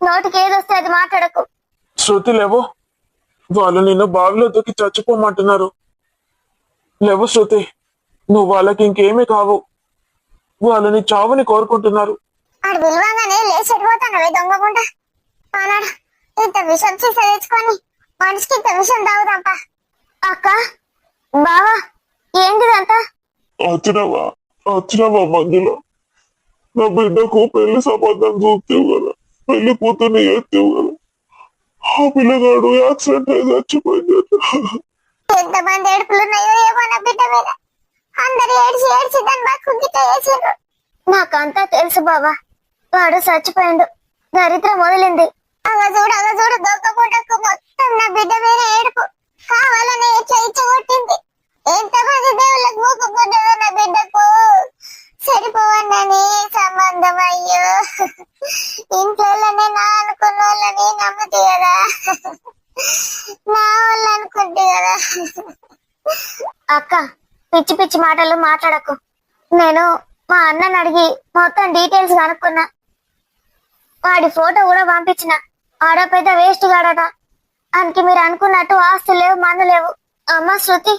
నోటికి ఏదొస్తే అది మాట్లాడకు. శృతి లేవు. వాళ్ళు నిన్ను బావిలో దూకి చచ్చిపోమంటున్నారు. లేవు శృతి, నువ్వు వాళ్ళకి ఇంకేమీ కావు. వాళ్ళు నీ చావుని కోరుకుంటున్నారు. ఆడు విలువంగానే లేచి వెళ్ళిపోతాను దొంగ ముండా. ఆనాడు ఇంత విషం చేసి తెచ్చుకొని మనిషికి ఇంత విషం తాగుదాంపా. అక్క బావా ఏంటిదంతా? వచ్చినావా మధ్యలో? నా బిడ్డకు పెళ్లి సంబంధం చూస్తావు కదా, పెళ్లి కూతుర్ని ఎత్తావు కదా. ఆ పిల్లగాడు యాక్సిడెంట్ అయి చచ్చిపోయింది. ఎంతమంది ఏడుపులున్నాయో ఏమో నా బిడ్డ మీద. అందరు ఏడ్చి ఏడ్చి దాన్ని బతుకుంగిట వేసిండ్రు. నాకంతా తెలుసు బాబా, వాడు చచ్చిపోయిండు. దరిద్రం మొదలింది. అగ చూడు దొంగ పుట్టకు మొత్తం నా బిడ్డ మీద ఏడుపు. కావాలని ఇట్లా ఇచ్చగొట్టింది. ఎంతమంది దేవుళ్ళకు మూకుకుంటుందో నా బిడ్డకు. సరిపోవన్నని సంబంధం అయ్యో. ఇంట్లోనే నా అనుకున్న వాళ్ళని నమ్ముతాయి కదా, నా వాళ్ళు అనుకుంటే కదా. అక్క పిచ్చి పిచ్చి మాటలు మాట్లాడకు. నేను మా అన్నని అడిగి మొత్తం డీటెయిల్స్ కనుక్కున్నా. వాడి ఫోటో కూడా పంపించిన. ఆడ పెద్ద వేస్ట్ గాడట. ఆయనకి మీరు అనుకున్నట్టు ఆస్తులు లేవు, మందు లేవు. అమ్మ శృతి,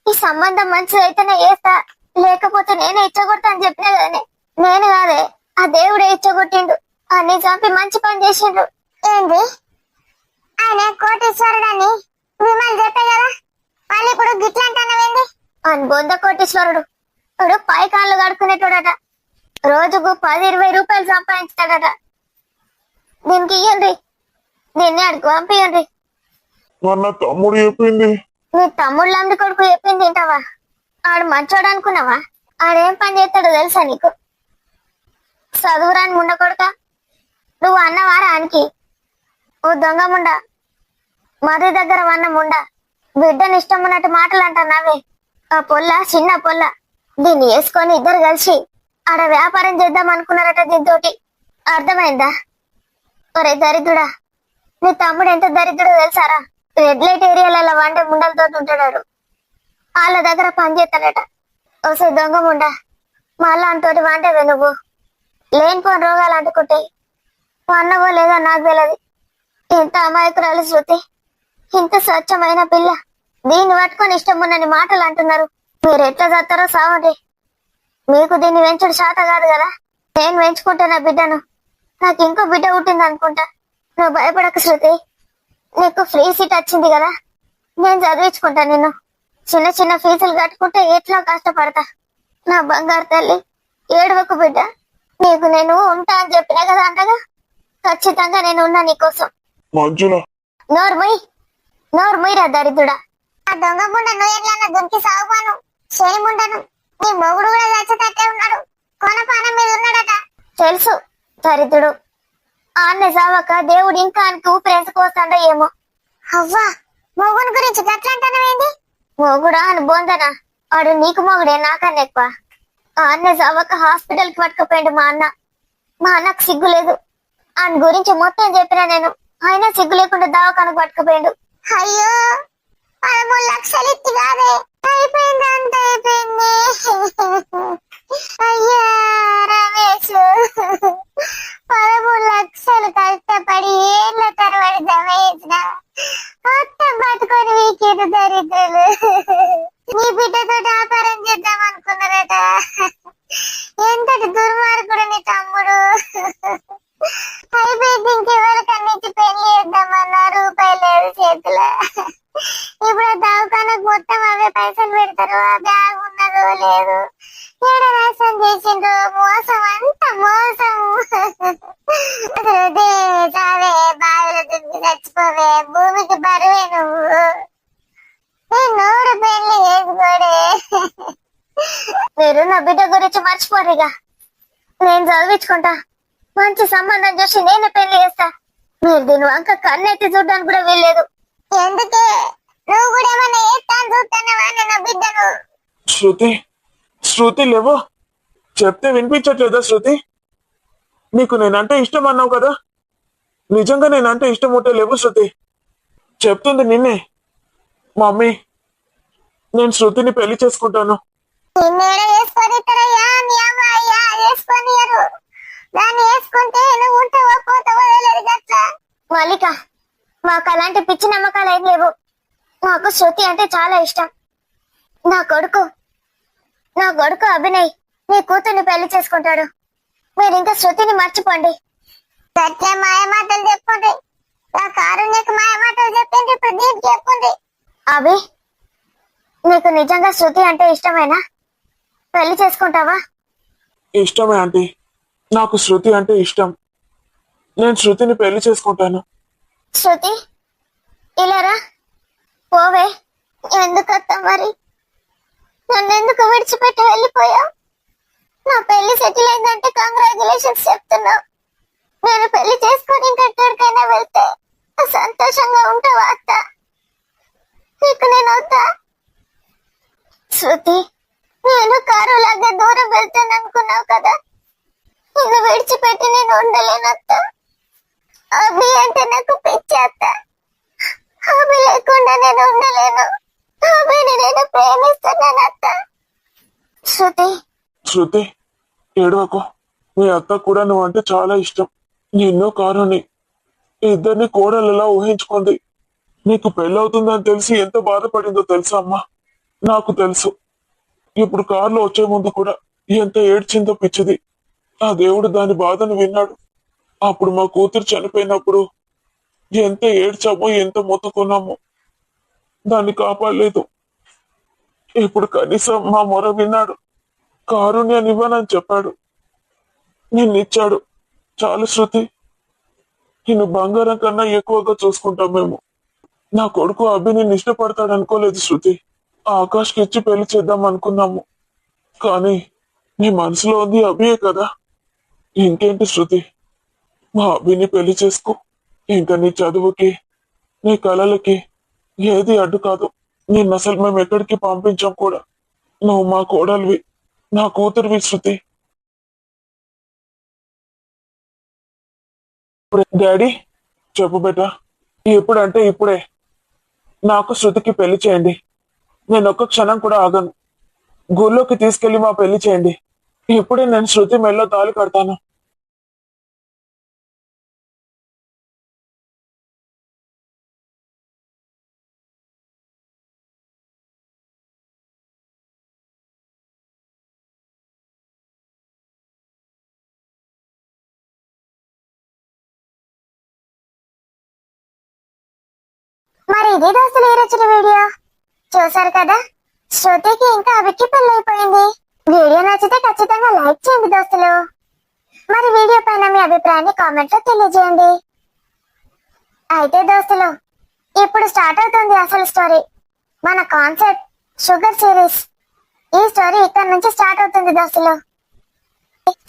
ఈ సంబంధం మంచిది అయితేనే చేస్తా, లేకపోతే నేనే ఇచ్చగొడతా అని చెప్పినా కదనే. నేను కాదే, ఆ దేవుడే ఇచ్చగొట్టిండు. అన్ని చంపి మంచి పని చేసిండ్రు. ఏంది ఆయన కోటీశ్వరుడని మిమ్మల్ని చెప్పే కదా, మళ్ళీ ఇప్పుడు గిట్లంటానవేంది? అని బొంద కోటీశ్వరుడు. ఇప్పుడు పై కాళ్ళు కడుక్కునేటోడట. రోజుకు 10-20 రూపాయలు సంపాదించుతాడట. దీనికి ఇయ్యండి, దీన్ని అడుగు పంపియండి. మొన్న తమ్ముడు చెప్పింది. నీ తమ్ముడు లంది కొడుకు చెప్పింది తింటావా? ఆడు మంచోడు అనుకున్నావా? ఆడేం పని చేస్తాడో తెలుసా నీకు? చదువురాని ముండ కొడుక, నువ్వు అన్నవారా ఆనికి? ఓ దొంగ ముండ, మర్రి దగ్గర వన్న ముండ, బిడ్డని ఇష్టం ఉన్నట్టు మాటలు అంటున్నావే. ఆ పొల్ల చిన్న పొల్ల, దీన్ని వేసుకొని ఇద్దరు కలిసి ఆడ వ్యాపారం చేద్దాం అనుకున్నారట. దీంతోటి అర్థమైందా? ఒరే దరిద్రుడా, నీ తమ్ముడు ఎంత దరిద్రుడో తెలుసారా? రెడ్ లైట్ ఏరియాలలో వండే ముండలతో ఉంటాడు. వాళ్ళ దగ్గర పని చేస్తాడట. ఓసే దొంగ ముండ, మళ్ళా అంతోటి వంటవే నువ్వు. లేనిపోని రోగాలు అంటుకుంటే అన్నవో లేదో నాకు తెలియదు. ఎంత అమాయకురాలు శృతి, ఇంత స్వచ్ఛమైన పిల్ల. దీన్ని పట్టుకొని ఇష్టం ఉన్నని మాటలు అంటున్నారు. మీరు ఎట్లా చస్తారో సావండి. మీకు దీన్ని వెంచుడు శాత కాదు కదా. నేను పెంచుకుంటా నా బిడ్డను. నాకు ఇంకో బిడ్డ పుట్టింది అనుకుంటా. నువ్వు భయపడక శృతి, నీకు ఫ్రీ సీట్ వచ్చింది కదా, నేను చదివించుకుంటా నిన్ను. చిన్న చిన్న ఫీజులు కట్టుకుంటే ఎట్లా కష్టపడతా. నా బంగారు తల్లి, ఏడవకు బిడ్డ. నీకు నేను ఉంటా అని చెప్పినా కదా అంటగా, ఖచ్చితంగా నేను ఉన్నా నీకోసం. మంజుల, నోరు మొయ్యరా దరిద్రుడా. ఆ దొంగ ముండ నువ్వు ఎట్లా దుంకి సాగుపాను చేయముండను. నీ మొగుడు కూడా చచ్చేటట్టే ఉన్నాడు. కొనపానం మీద ఉన్నాడట. తెలుసు దరిద్రుడు. ఆన్నే సావక దేవుడు ఇంకా ఆయనకి ఊపిరేసుకోస్తాడో ఏమో. అవ్వా, మొగుని గురించి గట్లంటానవేంది? మొగుడా అని బోందనా? వాడు నీకు మొగుడే, నాకన్నా ఎక్కువ. ఆన్నే సావక హాస్పిటల్ కి పట్టుకుపోయిండు మా అన్న. మా అన్నకు సిగ్గు లేదు. ఆయన గురించి మొత్తం చెప్పినా నేను, అయినా సిగ్గు లేకుండా దవాఖానకు పట్టుకుపోయిండు. అయ్యో, 13 లక్షలు ఇచ్చి కాదే, అయిపోయింది అంత అయిపోయింది. అయ్యా రమేష్, 13 లక్షలు కష్టపడి ఏళ్ళ తర్వాత జమ చేసిన మొత్తం పట్టుకొని వీకేరు దరిద్రులు. నీ బిడ్డతో వ్యాపారం చేద్దాం అనుకున్నారట. ఎంతటి దుర్మార్గులు పెడతారు, ఆ బ్యాగ్ ఉన్నదో లేదు, ఏడ రాసం చేసిండ్రు, మోసం అంత మోసం. హృదే చావే, బావిలో దుంకి చచ్చిపోవే, భూమికి బరువే నువ్వు, నోడు పెళ్లి చేసుకోడే. మీరు నా బిడ్డ గురించి మర్చిపోరుగా, నేను చదివించుకుంటా, మంచి సంబంధం చూసి నేను పెళ్లి చేస్తా. మీరు దీని వంక కన్నెత్తి చూడడానికి కూడా వీల్లేదు. ఎందుకే నువ్వు కూడా ఏమన్నా చేస్తాను చూస్తున్నావా నా బిడ్డను? శృతి, శృతి లేవో, చెప్తే వినిపించట్లేదా శృతి? నీకు నేనంటే ఇష్టం అన్నావు కదా, నిజంగా నేనంటే ఇష్టం ఉంటే లేవు శృతి. చెప్తుంది నిన్నే. మమ్మీ, నేను శృతిని పెళ్లి చేసుకుంటాను. నిన్నేడ వేసుకొని ఇస్తారయ్యా, మీ అమ్మ అయ్యా వేసుకొనియరు. దాన్ని వేసుకుంటే నువ్వు ఉంటావో పోతావో తెలియదు గట్ల. మల్లిక, మాకు అలాంటి పిచ్చి నమ్మకాలు ఏం లేవు. మాకు శృతి అంటే చాలా ఇష్టం. నా కొడుకు అభినయ్ నీ కూతుర్ని పెళ్లి చేసుకుంటాడు. మీరు ఇంకా శృతిని మర్చిపోండి. సత్య మాయమాటలు చెప్పండి, నా కారుణ్యకు మాయమాటలు చెప్పింది, ఇప్పుడు దీనికి చెప్పండి. అభి, నీకు నిజంగా శృతి అంటే ఇష్టమేనా? పెళ్లి చేసుకుంటావా? ఇష్టమే ఆంటీ, నాకు శృతి అంటే ఇష్టం. నేను శృతిని పెళ్లి చేసుకుంటాను. శృతి, ఇలారా, పోవే. ఎందుకత్తా మరి నన్ను ఎందుకు విడిచిపెట్టి వెళ్ళిపోయావు? నా పెళ్లి సెటిల్ అయిందంటే కంగ్రాచులేషన్స్ చెప్తున్నావు. నేను పెళ్లి చేసుకొని ఇంకెక్కడికైనా వెళ్తే సంతోషంగా ఉంటావా అత్త? నీకు నేను వద్దా? శృతి, నేను కారులాగా దూరం వెళ్తాను అనుకున్నావు కదా, నిన్ను విడిచిపెట్టి నేను ఉండలేనత్త. అభి అంటే నాకు పిచ్చి అత్త. అభి లేకుండా నేను ఉండలేను. అభిని నేను ప్రేమిస్తున్నాను అత్త. శృతి, శృతి, ఏడవకు. మీ అత్త కూడా నువ్వంటే చాలా ఇష్టం. నిన్ను కారుని ఇద్దరిని కోడలలా ఊహించుకుంది. నీకు పెళ్ళవుతుందని తెలిసి ఎంత బాధపడిందో తెలుసా అమ్మా? నాకు తెలుసు. ఇప్పుడు కారులో వచ్చే ముందు కూడా ఎంత ఏడ్చిందో పిచ్చిది. ఆ దేవుడు దాని బాధను విన్నాడు. అప్పుడు మా కూతురు చనిపోయినప్పుడు ఎంత ఏడ్చామో, ఎంత మొత్తుకున్నామో. దాన్ని కాపాడలేదు. ఇప్పుడు కనీసం మా మొర విన్నాడు. కారుణ్యాన్ని ఇవ్వనని చెప్పాడు, నిన్నిచ్చాడు. చాలు శృతి, నిన్ను బంగారం కన్నా ఎక్కువగా చూసుకుంటాం మేము. నా కొడుకు అభి నిన్ను ఇష్టపడతాడు అనుకోలేదు శృతి. ఆకాష్కి ఇచ్చి పెళ్లి చేద్దాం అనుకున్నాము, కానీ నీ మనసులో ఉంది అభియే కదా. ఇంకేంటి శృతి, మా అభిని పెళ్లి చేసుకో. ఇంకా నీ చదువుకి, నీ కళలకి ఏది అడ్డు కాదు. నిన్ను అసలు మేము ఎక్కడికి పంపించాం కూడా. నువ్వు మా కోడలివి, నా కూతురువి శృతి. డాడీ, చెప్పు బేటా. ఎప్పుడంటే ఇప్పుడే నాకు శృతికి పెళ్లి చేయండి. నేను ఒక్క క్షణం కూడా ఆగను. గుళ్ళోకి తీసుకెళ్లి మా పెళ్లి చేయండి. ఇప్పుడే నేను శృతి మెల్లో తాళి కడతాను. మరి ఇది దోస్తులు ఈ రోజున వీడియో చూసారు కదా. శృతికి ఇంకా అభికి పెళ్లి అయిపోయింది. వీడియో నచ్చితే ఖచ్చితంగా లైక్ చేయండి దోస్తులు. మరి వీడియో పైన మీ అభిప్రాయాన్ని కామెంట్ లో తెలియజేయండి. అయితే దోస్తులు, ఇప్పుడు స్టార్ట్ అవుతుంది అసలు స్టోరీ. మన కాన్సెప్ట్ షుగర్ సిరీస్. ఈ స్టోరీ ఇక్కడ నుంచి స్టార్ట్ అవుతుంది దోస్తులు.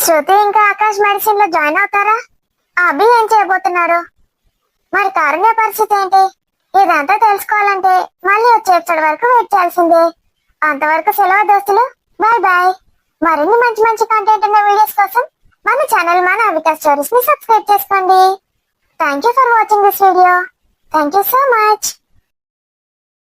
శృతి ఇంకా ఆకాష్ మెడిసిన్ లో జాయిన్ అవుతారా? అభి ఏం చేయబోతున్నాడు? మరి కారుణ్య పరిస్థితి ఏంటి? ఇదంతా తెలుసుకోవాలంటే మళ్ళీ వచ్చే ఎపిసోడ్ వరకు వెయిట్ చేయాల్సిందే. అంతవరకు సెలవు దోస్తులు, బాయ్ బాయ్. మరిన్ని మంచి మంచి కంటెంట్ ఉన్న వీడియోస్ కోసం మన ఛానల్ మన అవికా స్టోరీస్ ని సబ్స్క్రైబ్ చేసుకోండి. Thank you for watching this video. Thank you so much.